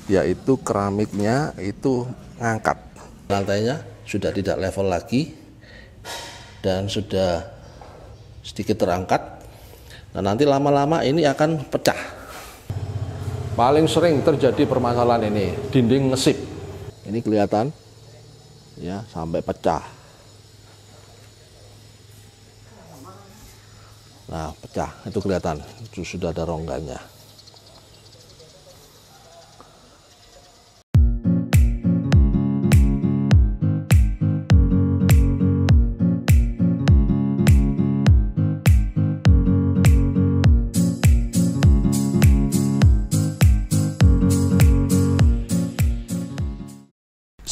yaitu keramiknya itu ngangkat. Lantainya sudah tidak level lagi dan sudah sedikit terangkat. Nah, nanti lama-lama ini akan pecah. Paling sering terjadi permasalahan ini, dinding ngesip. Ini kelihatan ya, sampai pecah. Nah, pecah, itu kelihatan, itu sudah ada rongganya.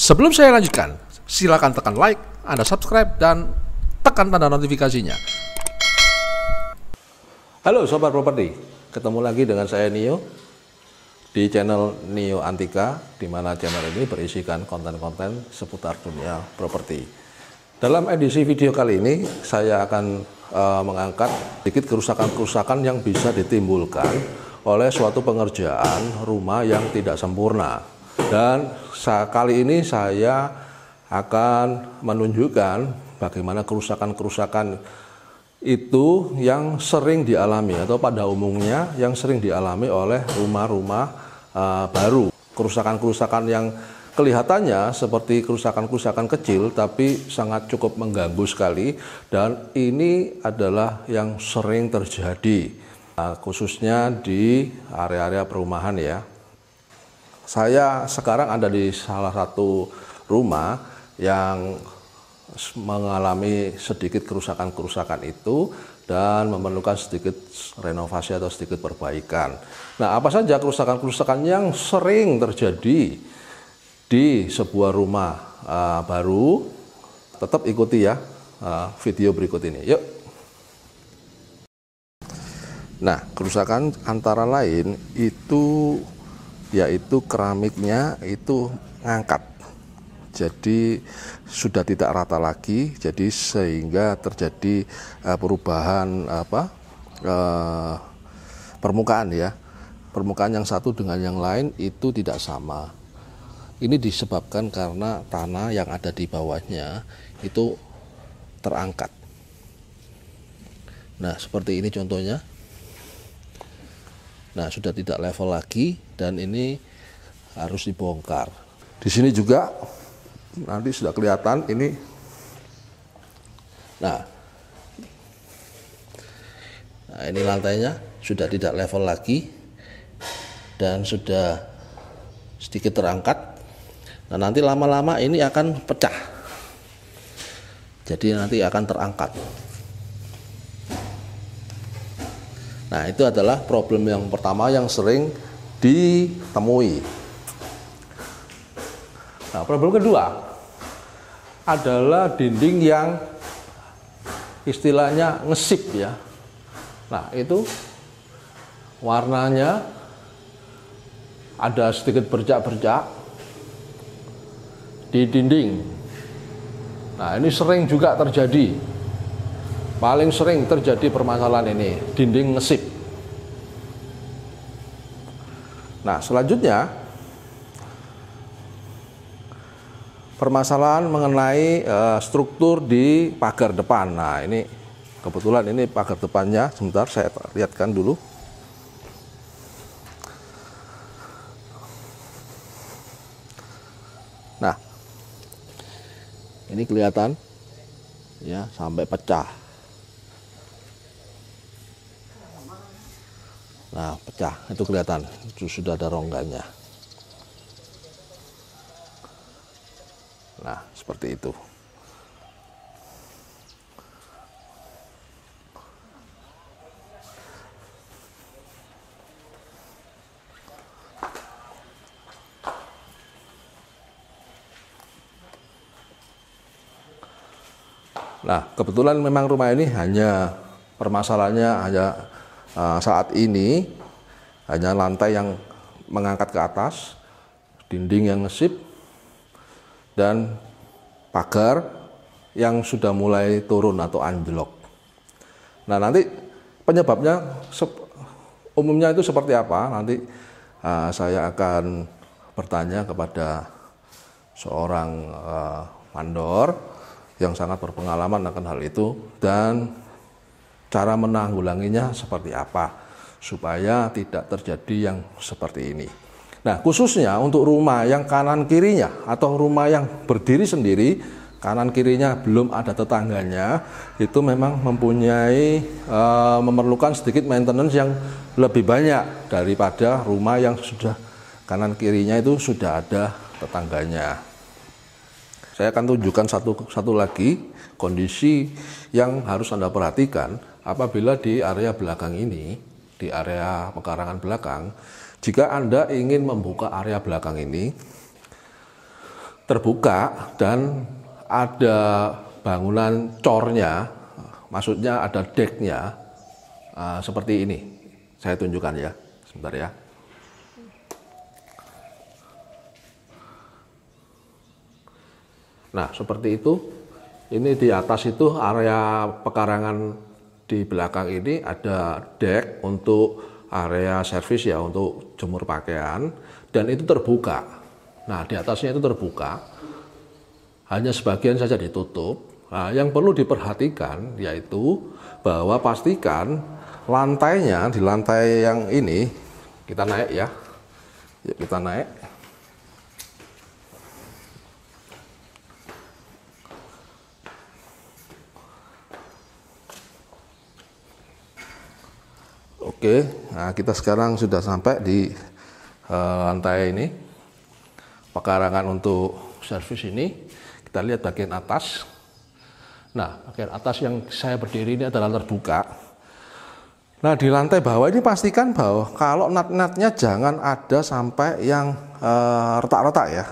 Sebelum saya lanjutkan, silakan tekan like, Anda subscribe, dan tekan tanda notifikasinya. Halo Sobat Properti, ketemu lagi dengan saya Nio di channel Nio Antika, di mana channel ini berisikan konten-konten seputar dunia properti. Dalam edisi video kali ini, saya akan mengangkat sedikit kerusakan-kerusakan yang bisa ditimbulkan oleh suatu pengerjaan rumah yang tidak sempurna. Dan kali ini saya akan menunjukkan bagaimana kerusakan-kerusakan itu yang sering dialami atau pada umumnya yang sering dialami oleh rumah-rumah baru. Kerusakan-kerusakan yang kelihatannya seperti kerusakan-kerusakan kecil tapi sangat cukup mengganggu sekali, dan ini adalah yang sering terjadi khususnya di area-area perumahan ya. Saya sekarang ada di salah satu rumah yang mengalami sedikit kerusakan-kerusakan itu dan memerlukan sedikit renovasi atau sedikit perbaikan. Nah, apa saja kerusakan-kerusakan yang sering terjadi di sebuah rumah baru? Tetap ikuti ya video berikut ini. Yuk. Nah, kerusakan antara lain itu yaitu keramiknya itu ngangkat, jadi sudah tidak rata lagi, jadi sehingga terjadi perubahan permukaan ya, permukaan yang satu dengan yang lain itu tidak sama. Ini disebabkan karena tanah yang ada di bawahnya itu terangkat. Nah, seperti ini contohnya. Nah, sudah tidak level lagi dan ini harus dibongkar. Di sini juga nanti sudah kelihatan ini. Nah, ini lantainya sudah tidak level lagi dan sudah sedikit terangkat. Nah, nanti lama-lama ini akan pecah. Jadi nanti akan terangkat. Nah, itu adalah problem yang pertama yang sering ditemui. Nah, problem kedua adalah dinding yang istilahnya ngesip ya. Nah, itu warnanya ada sedikit bercak-bercak di dinding. Nah, ini sering juga terjadi. Paling sering terjadi permasalahan ini, dinding ngesip. Nah, selanjutnya permasalahan mengenai struktur di pagar depan. Nah, ini kebetulan ini pagar depannya. Sebentar saya lihatkan dulu. Nah, ini kelihatan ya, sampai pecah. Nah, pecah, itu kelihatan, itu sudah ada rongganya. Nah, seperti itu. Nah, kebetulan memang rumah ini hanya permasalahannya hanya saat ini hanya lantai yang mengangkat ke atas, dinding yang ngesip, dan pagar yang sudah mulai turun atau anjlok. Nah, nanti penyebabnya umumnya itu seperti apa? Nanti saya akan bertanya kepada seorang mandor yang sangat berpengalaman akan hal itu dan cara menanggulanginya seperti apa supaya tidak terjadi yang seperti ini. Nah, khususnya untuk rumah yang kanan kirinya atau rumah yang berdiri sendiri, kanan kirinya belum ada tetangganya, itu memang mempunyai memerlukan sedikit maintenance yang lebih banyak daripada rumah yang sudah kanan kirinya itu sudah ada tetangganya. Saya akan tunjukkan satu lagi kondisi yang harus Anda perhatikan apabila di area belakang ini, di area pekarangan belakang, jika Anda ingin membuka area belakang ini terbuka dan ada bangunan cornya, maksudnya ada decknya, seperti ini. Saya tunjukkan ya, sebentar ya. Nah, seperti itu. Ini di atas itu area pekarangan di belakang ini ada deck untuk area servis ya, untuk jemur pakaian, dan itu terbuka. Nah, di atasnya itu terbuka, hanya sebagian saja ditutup. Nah, yang perlu diperhatikan yaitu bahwa pastikan lantainya, di lantai yang ini, kita naik ya, yuk kita naik. Oke, nah kita sekarang sudah sampai di lantai ini, pekarangan untuk servis ini. Kita lihat bagian atas. Nah, bagian atas yang saya berdiri ini adalah terbuka. Nah, di lantai bawah ini pastikan bahwa kalau nat-natnya jangan ada sampai yang retak-retak ya.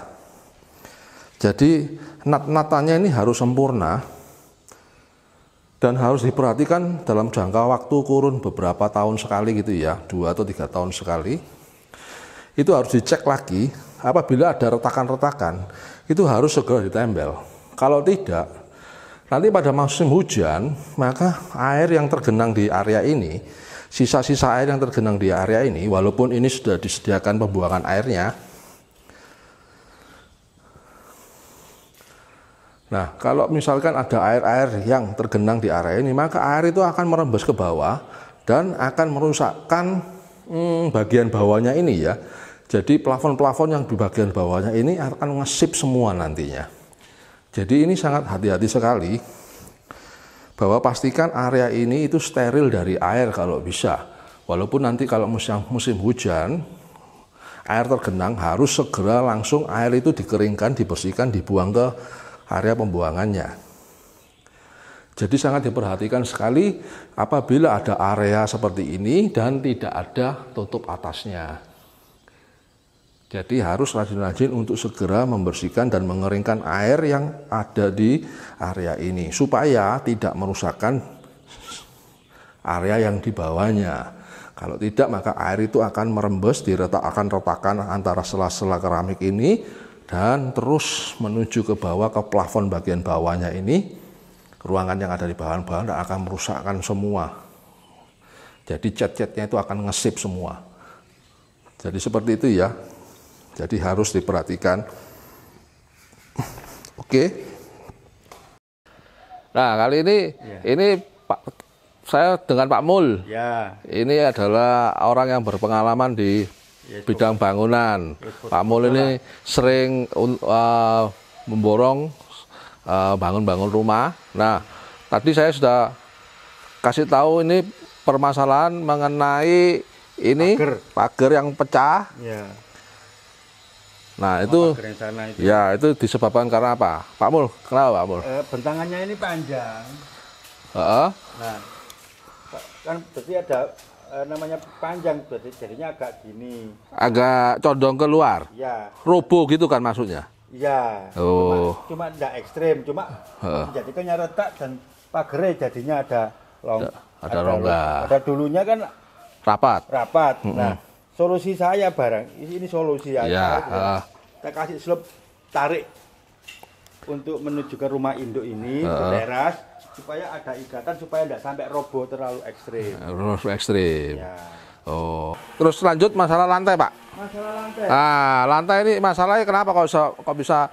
Jadi nat-natannya ini harus sempurna. Dan harus diperhatikan dalam jangka waktu kurun beberapa tahun sekali gitu ya, 2 atau 3 tahun sekali. Itu harus dicek lagi, apabila ada retakan-retakan, itu harus segera ditempel. Kalau tidak, nanti pada musim hujan, maka air yang tergenang di area ini, sisa-sisa air yang tergenang di area ini, walaupun ini sudah disediakan pembuangan airnya, nah, kalau misalkan ada air-air yang tergenang di area ini, maka air itu akan merembes ke bawah dan akan merusakkan bagian bawahnya ini ya. Jadi plafon-plafon yang di bagian bawahnya ini akan ngesip semua nantinya. Jadi ini sangat hati-hati sekali bahwa pastikan area ini itu steril dari air kalau bisa. Walaupun nanti kalau musim hujan, air tergenang harus segera langsung air itu dikeringkan, dibersihkan, dibuang ke area pembuangannya. Jadi sangat diperhatikan sekali apabila ada area seperti ini dan tidak ada tutup atasnya. Jadi harus rajin-rajin untuk segera membersihkan dan mengeringkan air yang ada di area ini supaya tidak merusakkan area yang di bawahnya. Kalau tidak, maka air itu akan merembes di retakan antara sela-sela keramik ini dan terus menuju ke bawah, ke plafon bagian bawahnya ini, ruangan yang ada di bawah-bawah akan merusakkan semua. Jadi cat-catnya itu akan ngesip semua. Jadi seperti itu ya. Jadi harus diperhatikan. Oke. Nah, kali ini ya. Ini saya dengan Pak Mul. Ya. Ini adalah orang yang berpengalaman di bidang bangunan. Pak Mul ini sering memborong bangun-bangun rumah. Nah, tadi saya sudah kasih tahu ini permasalahan mengenai ini pagar yang pecah. Ya. Nah, itu ya itu disebabkan karena apa? Pak Mul, kenapa Pak Mul? Bentangannya ini panjang. Nah, kan berarti ada namanya panjang, berarti jadinya agak gini. Agak condong keluar. Ya. Roboh gitu kan maksudnya? Iya. Oh. Cuma tidak ekstrim, cuma menjadikannya retak dan pagarnya jadinya ada rongga. Ada dulunya kan rapat. Nah, solusi saya ini solusi aja. Ya. Kita kasih slop tarik untuk menuju ke rumah induk ini ke teras supaya ada ikatan supaya tidak sampai roboh terlalu ekstrim. Terlalu ekstrim. Ya. Oh, terus lanjut masalah lantai, Pak. Masalah lantai. Nah, lantai ini masalahnya kenapa kok bisa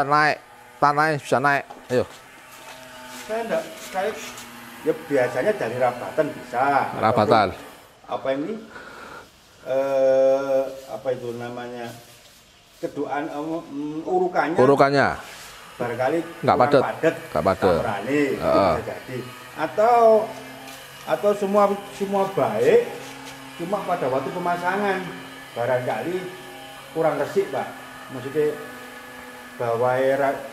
naik, tanahnya bisa naik? Ayo. Saya ya biasanya dari rabatan bisa. Rabatan. Ataupun apa ini? Apa itu namanya? Keduaan urukannya. Urukannya Barangkali nggak kurang padat. Nggak padat. Berani, bisa jadi. Atau semua baik, cuma pada waktu pemasangan barangkali kurang resik, Pak. Maksudnya bahwa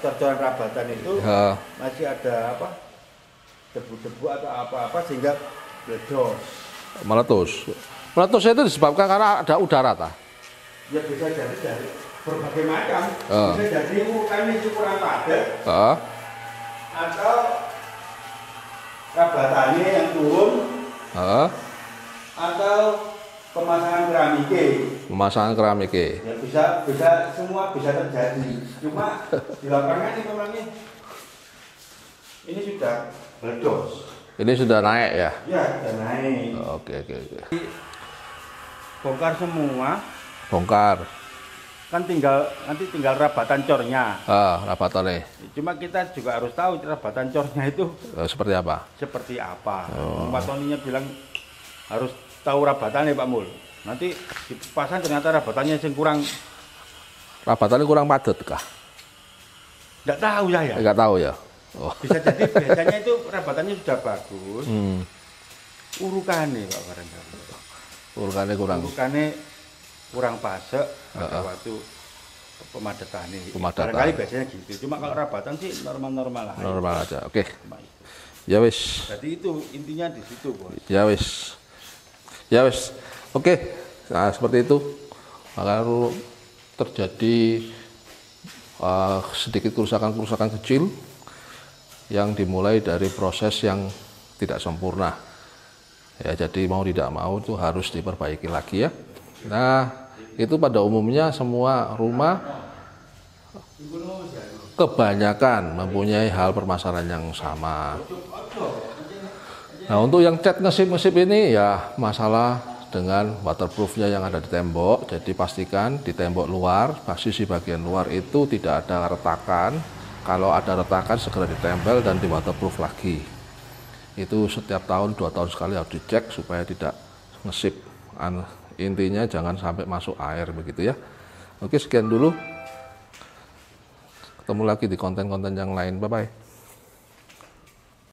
cocokan rabatan itu masih ada apa debu-debu atau apa-apa sehingga meletus. Meletusnya itu disebabkan karena ada udara, tak? Ya bisa jadi dari berbagai macam. Bisa jadi urukannya itu kurang padat. Atau rabatannya yang turun. Atau pemasangan keramik. Ya bisa semua bisa terjadi. Cuma di lapangan ini memangnya ini sudah meledos. Ini sudah naik ya? Ya, sudah naik. Oke. Bongkar semua. Bongkar. Kan nanti tinggal rabatan cornya. Rabatannya. Cuma kita juga harus tahu rabatan cornya itu seperti apa? Seperti apa. Pak Toninya bilang harus tahu rabatannya, Pak Mul. Nanti dipasang ternyata rabatannya yang kurang. Rabatannya kurang padat kah? Enggak tahu saya. Enggak tahu ya. Oh. Bisa jadi biasanya itu rabatannya sudah bagus. Urukannya, Pak, barangkali. Urukannya kurang pasek pada waktu pemadatan ini. Barangkali biasanya gitu. Cuma kalau rabatan sih normal-normal aja. Normal aja. Oke. Ya wis. Jadi itu intinya di situ, Bos. Ya wis. Oke. Nah, seperti itu. Maka terjadi sedikit kerusakan kecil yang dimulai dari proses yang tidak sempurna. Ya, jadi mau tidak mau itu harus diperbaiki lagi ya. Nah, itu pada umumnya semua rumah kebanyakan mempunyai hal permasalahan yang sama. Nah, untuk yang cat ngesip ini ya masalah dengan waterproofnya yang ada di tembok. Jadi pastikan di tembok luar, sisi bagian luar itu tidak ada retakan. Kalau ada retakan segera ditempel dan di waterproof lagi. Itu setiap tahun 2 tahun sekali harus dicek supaya tidak ngesip. Intinya jangan sampai masuk air begitu ya. Oke, sekian dulu. Ketemu lagi di konten-konten yang lain. Bye-bye.